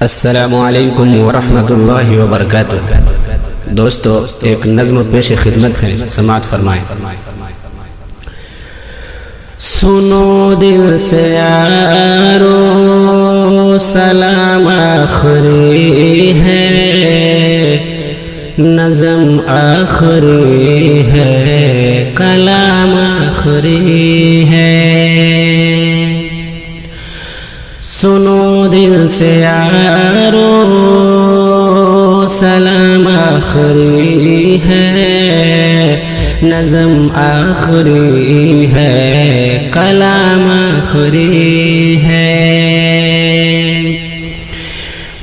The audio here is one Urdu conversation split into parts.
السلام علیکم ورحمۃ اللہ وبرکاتہ۔ دوستو ایک نظم پیش خدمت ہے، سماعت فرمائیں۔ سنو دل سے یارو سلام آخری ہے، نظم آخری ہے، کلام آخری ہے۔ سنو دل سے یارو سلام آخری ہے، نظم آخری ہے، کلام آخری ہے۔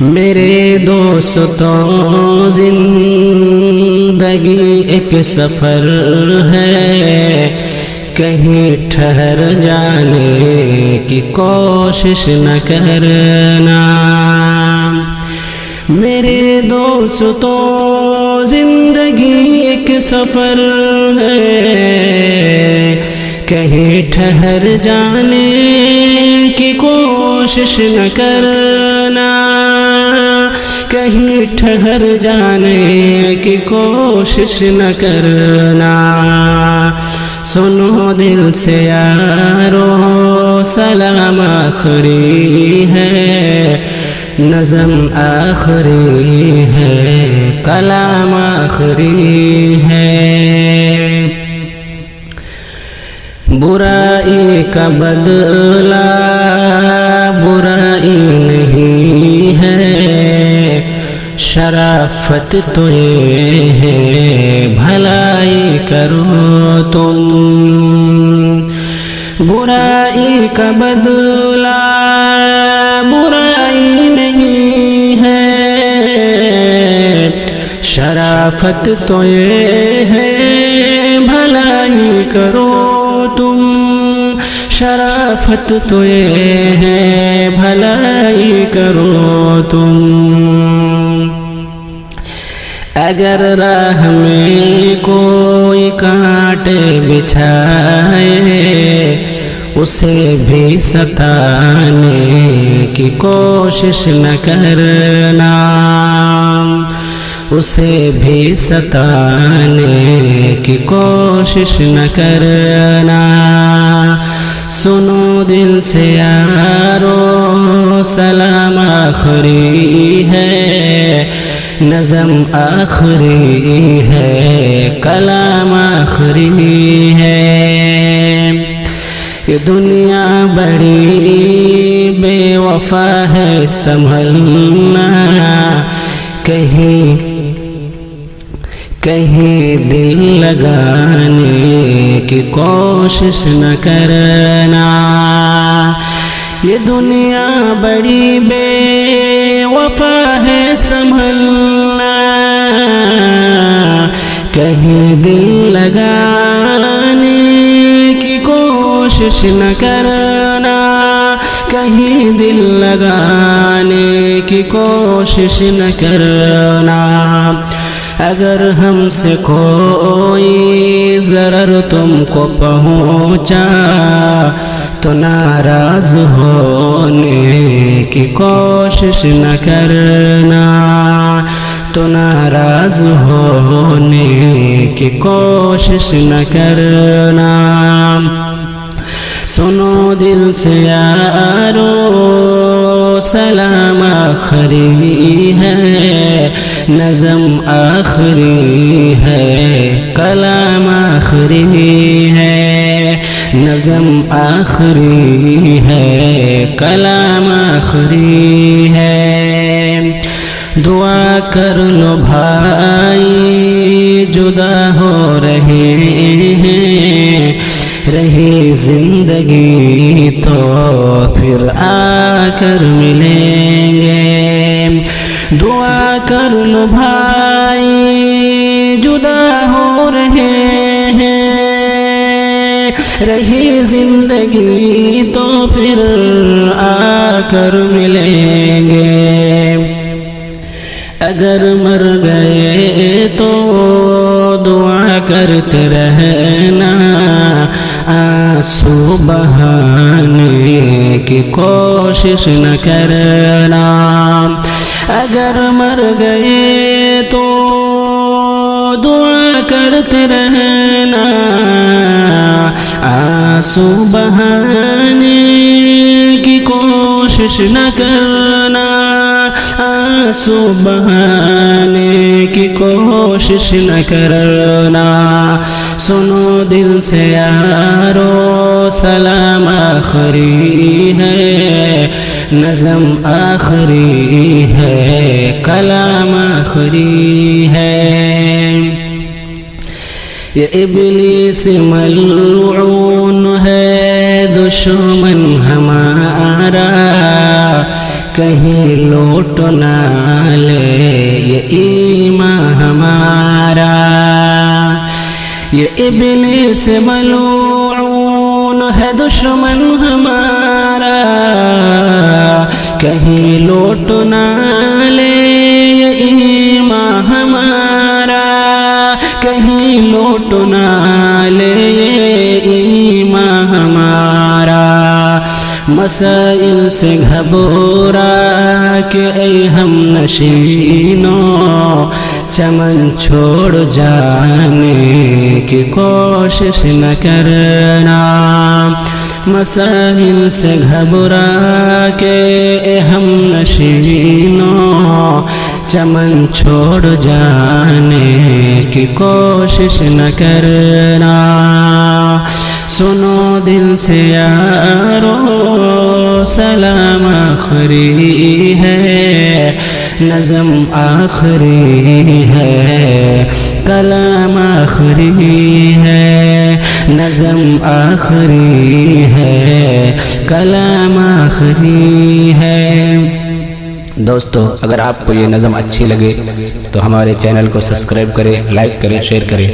میرے دوستوں زندگی ایک سفر ہے، کہیں ٹھہر جانے کی کوشش نہ کرنا۔ میرے دوستوں زندگی ایک سفر ہے، کہیں ٹھہر جانے کی کوشش نہ کرنا، کہیں ٹھہر جانے کی کوشش نہ کرنا۔ سنو دل سے یارو سلام آخری ہے، نظم آخری ہے، کلام آخری ہے۔ برائی کا بدلہ برائی نہیں ہے، شرافت تو یہ ہے بھلائی کرو تم۔ برائی کا بدلہ برائی نہیں ہے، شرافت تو یہ ہے بھلائی کرو تم، شرافت تو یہ ہے بھلائی کرو تم۔ اگر راہ میں کوئی کانٹے بچھائے، اسے بھی ستانے کی کوشش نہ کرنا، اسے بھی ستانے کی کوشش نہ کرنا۔ سنو دل سے یارو سلام آخری ہے، نظم آخری ہے، کلام آخری ہے۔ یہ دنیا بڑی بے وفا ہے، سنبھلنا، کہیں دل لگانے کی کوشش نہ کرنا۔ یہ دنیا بڑی بے وفا ہے، سنبھلنا، کہیں دل لگانے کی کوشش نہ کرنا، کہیں دل لگانے کی کوشش نہ کرنا۔ اگر ہم سے کوئی ضرر تم کو پہنچا تو ناراض ہونے کی کوشش نہ کرنا، تو ناراض ہونے کی کوشش نہ کرنا۔ سنو دل سے یارو سلام آخری ہے، نظم آخری ہے، کلام آخری ہے، نظم آخری ہے، کلام آخری ہے۔ دعا کر لو بھائی جدا ہو رہے ہیں، رہی زندگی تو پھر آ کر ملیں گے۔ دعا کر لو بھائی جدا ہو رہے ہیں، رہی زندگی تو پھر آ کر ملیں گے۔ اگر مر گئے تو دعا کرتے رہنا، آنسو بہانے کی کوشش نہ کرنا، اگر مر گئے تو دعا کرتے رہنا، آنسو بہانے کی کوشش نہ کرنا، آنسو بہانے کی کوشش نہ کرنا۔ سنو دل سے یارو سلام آخری ہے، نظم آخری ہے، کلام آخری ہے۔ یہ ابلیس ملعون ہے دشمن ہمارا، کہیں لوٹ نہ لے یہ ایمان ہمارا۔ یہ ابلیس ملعون ہے دشمن ہمارا، کہیں لوٹ نہ لے یہ ایمان ہمارا، کہیں لوٹ نہ لے یہ ایمان ہمارا۔ مسائل سے گھبرا کے اے ہم نشینوں، چمن چھوڑ جانے کی کوشش نہ کرنا۔ مسائل سے گھبرا کے اے ہم نشینوں، چمن چھوڑ جانے کی کوشش نہ کرنا۔ سنو دل سے یارو سلام آخری ہے، نظم آخری ہے، کلام آخری ہے، نظم آخری ہے، کلام آخری ہے۔ دوستو، اگر آپ کو یہ نظم اچھی لگے تو ہمارے چینل کو سبسکرائب کریں، لائک کریں، شیئر کریں۔